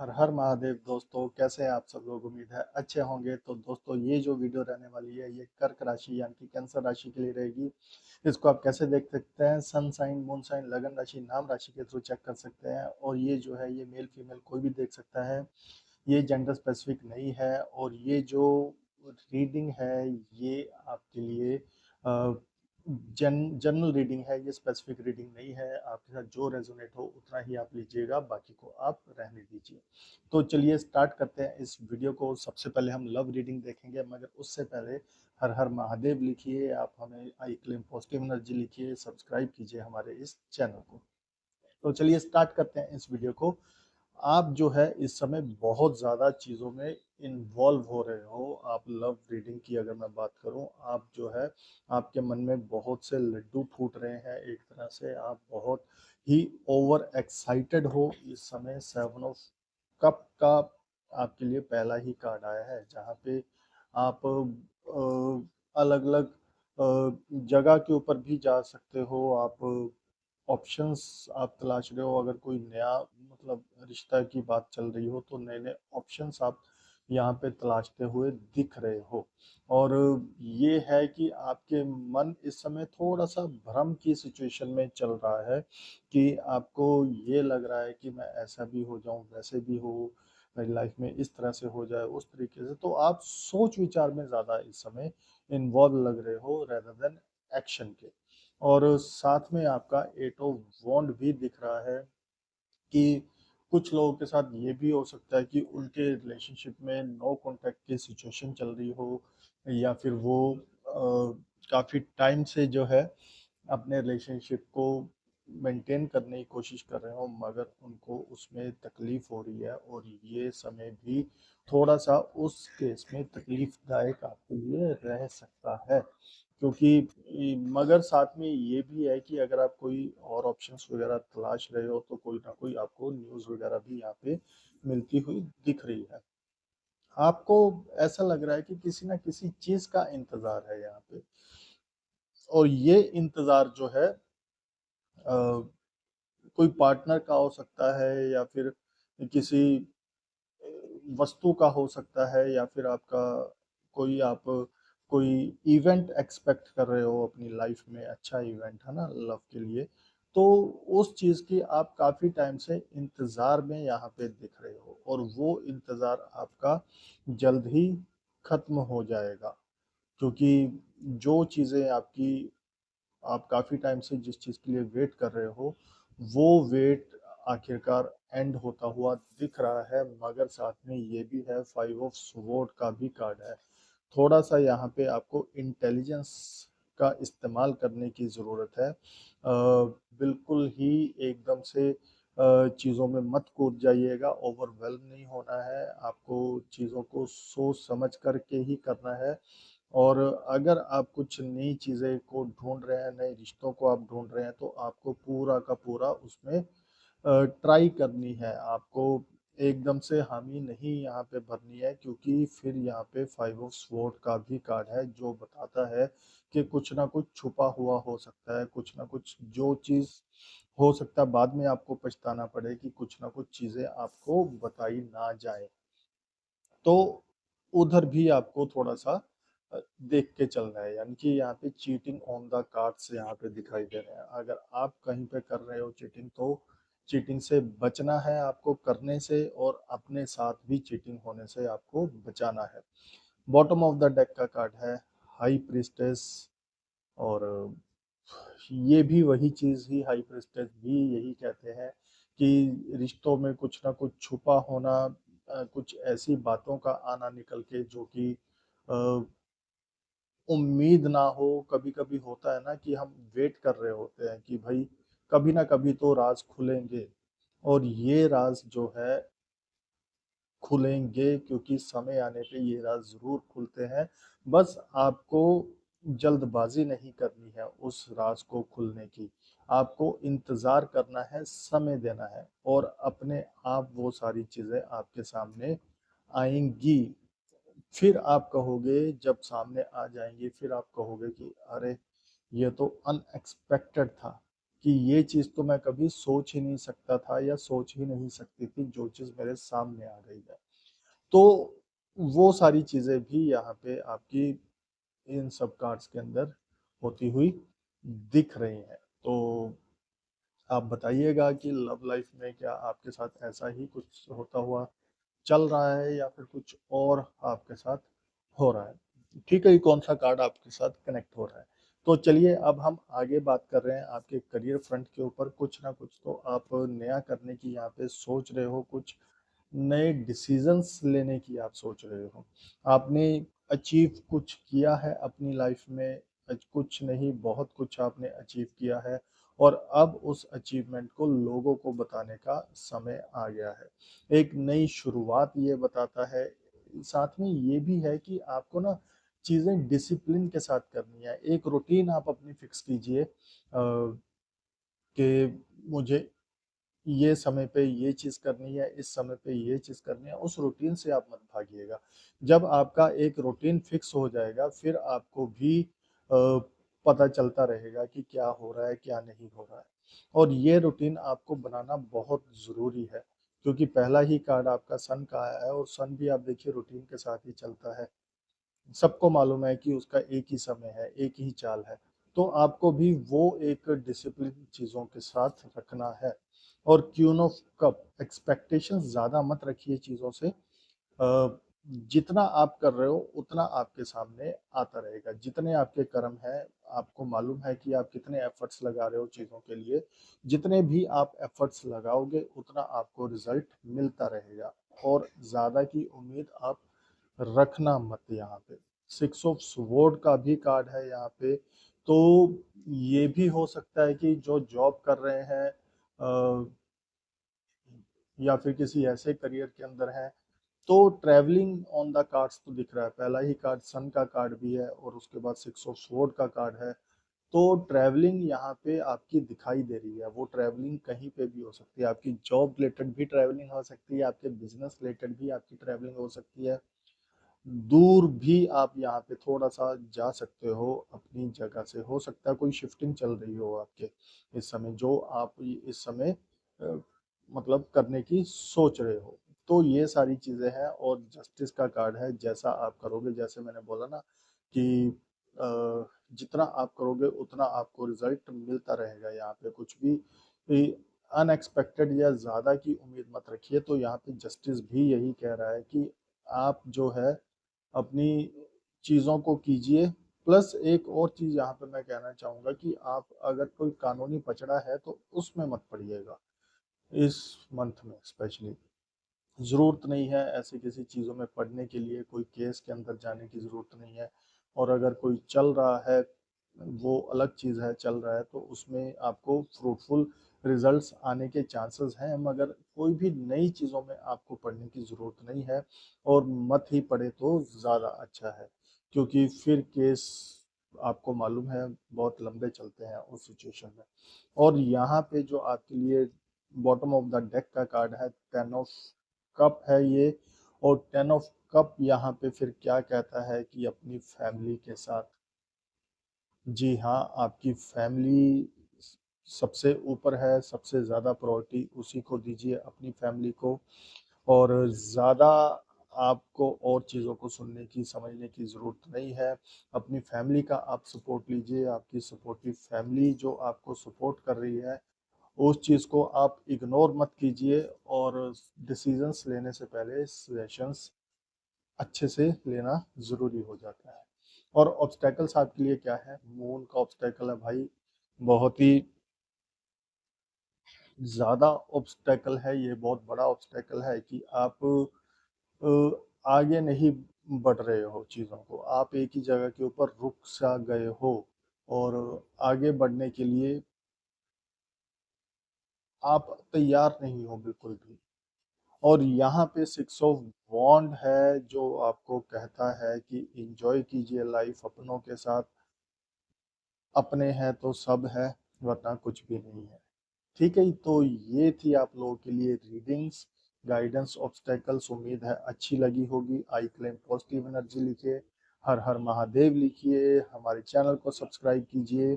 हर हर महादेव दोस्तों, कैसे हैं आप सब लोग। उम्मीद है अच्छे होंगे। तो दोस्तों, ये जो वीडियो रहने वाली है ये कर्क राशि यानी कि कैंसर राशि के लिए रहेगी। इसको आप कैसे देख सकते हैं, सन साइन, मून साइन, लगन राशि, नाम राशि के थ्रू चेक कर सकते हैं। और ये जो है ये मेल फीमेल कोई भी देख सकता है, ये जेंडर स्पेसिफिक नहीं है। और ये जो रीडिंग है ये आपके लिए जनरल रीडिंग है, ये स्पेसिफिक रीडिंग नहीं है। आपके साथ जो रेजोनेट हो उतना ही आप लीजिएगा, बाकी को आप रहने दीजिए। तो चलिए स्टार्ट करते हैं इस वीडियो को। सबसे पहले हम लव रीडिंग देखेंगे, मगर उससे पहले हर हर महादेव लिखिए, आप हमें आई क्लेम पॉजिटिव एनर्जी लिखिए, सब्सक्राइब कीजिए हमारे इस चैनल को। तो चलिए स्टार्ट करते हैं इस वीडियो को। आप जो है इस समय बहुत ज़्यादा चीज़ों में इन्वॉल्व हो रहे हो। आप लव रीडिंग की अगर मैं बात करूं, आप जो है आपके मन में बहुत से लड्डू फूट रहे हैं। एक तरह से आप बहुत ही ओवर एक्साइटेड हो इस समय। सेवन ऑफ कप का आपके लिए पहला ही कार्ड आया है, जहाँ पे आप अलग अलग जगह के ऊपर भी जा सकते हो। आप ऑप्शंस आप तलाश रहे हो। अगर कोई नया मतलब रिश्ता की बात चल रही हो तो नए नए ऑप्शंस आप यहाँ पे तलाशते हुए दिख रहे हो। और ये है कि आपके मन इस समय थोड़ा सा भ्रम की सिचुएशन में चल रहा है, कि आपको ये लग रहा है कि मैं ऐसा भी हो जाऊं, वैसे भी हो, मेरी लाइफ में इस तरह से हो जाए, उस तरीके से। तो आप सोच विचार में ज़्यादा इस समय इन्वॉल्व लग रहे हो रेदर देन एक्शन के। और साथ में आपका एट ऑफ वॉन्ड भी दिख रहा है, कि कुछ लोगों के साथ ये भी हो सकता है कि उनके रिलेशनशिप में नो कांटेक्ट की सिचुएशन चल रही हो, या फिर वो काफ़ी टाइम से जो है अपने रिलेशनशिप को मेंटेन करने की कोशिश कर रहे हो, मगर उनको उसमें तकलीफ हो रही है। और ये समय भी थोड़ा सा उस केस में तकलीफदायक आपके लिए रह सकता है। क्योंकि मगर साथ में ये भी है कि अगर आप कोई और ऑप्शंस वगैरह तलाश रहे हो तो कोई ना कोई आपको न्यूज़ वगैरह भी यहाँ पे मिलती हुई दिख रही है। आपको ऐसा लग रहा है कि किसी ना किसी चीज़ का इंतज़ार है यहाँ पे। और ये इंतज़ार जो है कोई पार्टनर का हो सकता है, या फिर किसी वस्तु का हो सकता है, या फिर आपका कोई आप कोई इवेंट एक्सपेक्ट कर रहे हो अपनी लाइफ में, अच्छा इवेंट है ना लव के लिए। तो उस चीज़ की आप काफ़ी टाइम से इंतज़ार में यहाँ पे दिख रहे हो, और वो इंतज़ार आपका जल्द ही खत्म हो जाएगा। क्योंकि जो चीज़ें आपकी आप काफ़ी टाइम से जिस चीज़ के लिए वेट कर रहे हो, वो वेट आखिरकार एंड होता हुआ दिख रहा है। मगर साथ में ये भी है, फाइव ऑफ स्वॉर्ड का भी कार्ड है। थोड़ा सा यहाँ पे आपको इंटेलिजेंस का इस्तेमाल करने की ज़रूरत है। बिल्कुल ही एकदम से चीज़ों में मत कूद जाइएगा, ओवरवेल्म नहीं होना है। आपको चीज़ों को सोच समझ करके ही करना है। और अगर आप कुछ नई चीज़ें को ढूंढ रहे हैं, नए रिश्तों को आप ढूंढ रहे हैं, तो आपको पूरा का पूरा उसमें ट्राई करनी है। आपको एकदम से हामी नहीं यहाँ पे भरनी है, क्योंकि फिर यहाँ पे फाइव ऑफ स्वॉर्ड का भी कार्ड है, जो बताता है कि कुछ ना कुछ छुपा हुआ हो सकता है। कुछ ना कुछ जो चीज़ हो सकता है बाद में आपको पछताना पड़े, कि कुछ ना कुछ चीज़ें आपको बताई ना जाए। तो उधर भी आपको थोड़ा सा देख के चलना है। यानी कि यहाँ पे चीटिंग ऑन द कार्ड्स यहाँ पे दिखाई दे रहे हैं। अगर आप कहीं पे कर रहे हो चीटिंग, तो चीटिंग से बचना है आपको करने से, और अपने साथ भी चीटिंग होने से आपको बचाना है। बॉटम ऑफ द डेक का कार्ड है हाई प्रीस्टेस। और ये भी वही चीज़ ही, हाई प्रीस्टेस भी यही कहते हैं कि रिश्तों में कुछ ना कुछ छुपा होना, कुछ ऐसी बातों का आना निकल के जो कि उम्मीद ना हो। कभी कभी होता है ना कि हम वेट कर रहे होते हैं कि भाई कभी ना कभी तो राज खुलेंगे, और ये राज जो है खुलेंगे, क्योंकि समय आने पे ये राज ज़रूर खुलते हैं। बस आपको जल्दबाजी नहीं करनी है उस राज को खुलने की। आपको इंतज़ार करना है, समय देना है, और अपने आप वो सारी चीज़ें आपके सामने आएंगी। फिर आप कहोगे, जब सामने आ जाएंगी, फिर आप कहोगे कि अरे ये तो अनएक्सपेक्टेड था कि ये चीज़ तो मैं कभी सोच ही नहीं सकता था या सोच ही नहीं सकती थी, जो चीज़ मेरे सामने आ गई है। तो वो सारी चीज़ें भी यहाँ पे आपकी इन सब कार्ड्स के अंदर होती हुई दिख रही हैं। तो आप बताइएगा कि लव लाइफ में क्या आपके साथ ऐसा ही कुछ होता हुआ चल रहा है या फिर कुछ और आपके साथ हो रहा है? ठीक है, ये कौन सा कार्ड आपके साथ कनेक्ट हो रहा है? तो चलिए अब हम आगे बात कर रहे हैं आपके करियर फ्रंट के ऊपर। कुछ ना कुछ तो आप नया करने की यहाँ पे सोच रहे हो, कुछ नए डिसीजंस लेने की आप सोच रहे हो। आपने अचीव कुछ किया है अपनी लाइफ में, कुछ नहीं बहुत कुछ आपने अचीव किया है और अब उस अचीवमेंट को लोगों को बताने का समय आ गया है। एक नई शुरुआत ये बताता है, साथ में ये भी है कि आपको ना चीज़ें डिसिप्लिन के साथ करनी है। एक रूटीन आप अपनी फिक्स कीजिए कि मुझे ये समय पे ये चीज़ करनी है, इस समय पे ये चीज़ करनी है, उस रूटीन से आप मत भागिएगा। जब आपका एक रूटीन फिक्स हो जाएगा, फिर आपको भी पता चलता रहेगा कि क्या हो रहा है, क्या नहीं हो रहा है। और ये रूटीन आपको बनाना बहुत ज़रूरी है, क्योंकि पहला ही कार्ड आपका सन का आया है और सन भी आप देखिए रूटीन के साथ ही चलता है। सबको मालूम है कि उसका एक ही समय है, एक ही चाल है। तो आपको भी वो एक डिसिप्लिन चीज़ों के साथ रखना है। और क्वीन ऑफ कप, एक्सपेक्टेशंस ज़्यादा मत रखिए चीज़ों से। जितना आप कर रहे हो उतना आपके सामने आता रहेगा। जितने आपके कर्म हैं, आपको मालूम है कि आप कितने एफर्ट्स लगा रहे हो चीज़ों के लिए। जितने भी आप एफर्ट्स लगाओगे उतना आपको रिजल्ट मिलता रहेगा। और ज़्यादा की उम्मीद आप रखना मत यहाँ पे। सिक्स ऑफ स्वॉर्ड का भी कार्ड है यहाँ पे। तो ये भी हो सकता है कि जो जॉब कर रहे हैं या फिर किसी ऐसे करियर के अंदर हैं, तो ट्रैवलिंग ऑन द कार्ड्स तो दिख रहा है। पहला ही कार्ड सन का कार्ड भी है और उसके बाद सिक्स ऑफ स्वॉर्ड का कार्ड है। तो ट्रैवलिंग यहाँ पे आपकी दिखाई दे रही है। वो ट्रैवलिंग कहीं पे भी हो सकती है, आपकी जॉब रिलेटेड भी ट्रैवलिंग हो सकती है, आपके बिजनेस रिलेटेड भी आपकी ट्रैवलिंग हो सकती है। दूर भी आप यहाँ पे थोड़ा सा जा सकते हो अपनी जगह से। हो सकता है कोई शिफ्टिंग चल रही हो आपके इस समय, जो आप इस समय मतलब करने की सोच रहे हो। तो ये सारी चीजें हैं। और जस्टिस का कार्ड है, जैसा आप करोगे, जैसे मैंने बोला ना कि जितना आप करोगे उतना आपको रिजल्ट मिलता रहेगा। यहाँ पे कुछ भी अनएक्सपेक्टेड या ज्यादा की उम्मीद मत रखिए। तो यहाँ पे जस्टिस भी यही कह रहा है कि आप जो है अपनी चीज़ों को कीजिए। प्लस एक और चीज़ यहाँ पे मैं कहना चाहूँगा कि आप अगर कोई कानूनी पचड़ा है तो उसमें मत पड़िएगा इस मंथ में स्पेशली। ज़रूरत नहीं है ऐसी किसी चीज़ों में पढ़ने के लिए, कोई केस के अंदर जाने की ज़रूरत नहीं है। और अगर कोई चल रहा है, वो अलग चीज़ है, चल रहा है तो उसमें आपको फ्रूटफुल रिजल्ट्स आने के चांसेस हैं, मगर कोई भी नई चीज़ों में आपको पढ़ने की ज़रूरत नहीं है। और मत ही पढ़े तो ज़्यादा अच्छा है, क्योंकि फिर केस आपको मालूम है बहुत लंबे चलते हैं उस सिचुएशन में। और यहाँ पे जो आपके लिए बॉटम ऑफ द डेक का कार्ड है, टेन ऑफ कप है ये। और टेन ऑफ कप यहाँ पे फिर क्या कहता है कि अपनी फैमिली के साथ, जी हाँ, आपकी फैमिली सबसे ऊपर है। सबसे ज़्यादा प्रायोरिटी उसी को दीजिए, अपनी फैमिली को। और ज़्यादा आपको और चीज़ों को सुनने की समझने की ज़रूरत नहीं है। अपनी फैमिली का आप सपोर्ट लीजिए। आपकी सपोर्टिव फैमिली जो आपको सपोर्ट कर रही है, उस चीज़ को आप इग्नोर मत कीजिए। और डिसीजंस लेने से पहले सजेशंस अच्छे से लेना ज़रूरी हो जाता है। और ऑब्स्टेकल्स आपके लिए क्या है? मून का ऑब्स्टेकल है भाई, बहुत ही ज़्यादा ऑब्स्टेकल है ये। बहुत बड़ा ऑब्स्टेकल है कि आप आगे नहीं बढ़ रहे हो चीज़ों को, आप एक ही जगह के ऊपर रुक सा गए हो। और आगे बढ़ने के लिए आप तैयार नहीं हो बिल्कुल भी। और यहाँ पे सिक्स ऑफ वॉन्ड है, जो आपको कहता है कि एंजॉय कीजिए लाइफ अपनों के साथ। अपने हैं तो सब है, वरना कुछ भी नहीं है। ठीक है, तो ये थी आप लोगों के लिए रीडिंग्स, गाइडेंस, ऑब्स्टेकल्स। उम्मीद है अच्छी लगी होगी। आई क्लेम पॉजिटिव एनर्जी लिखिए, हर हर महादेव लिखिए, हमारे चैनल को सब्सक्राइब कीजिए।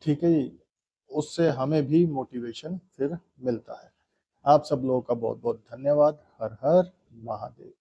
ठीक है जी। उससे हमें भी मोटिवेशन फिर मिलता है। आप सब लोगों का बहुत बहुत धन्यवाद। हर हर महादेव।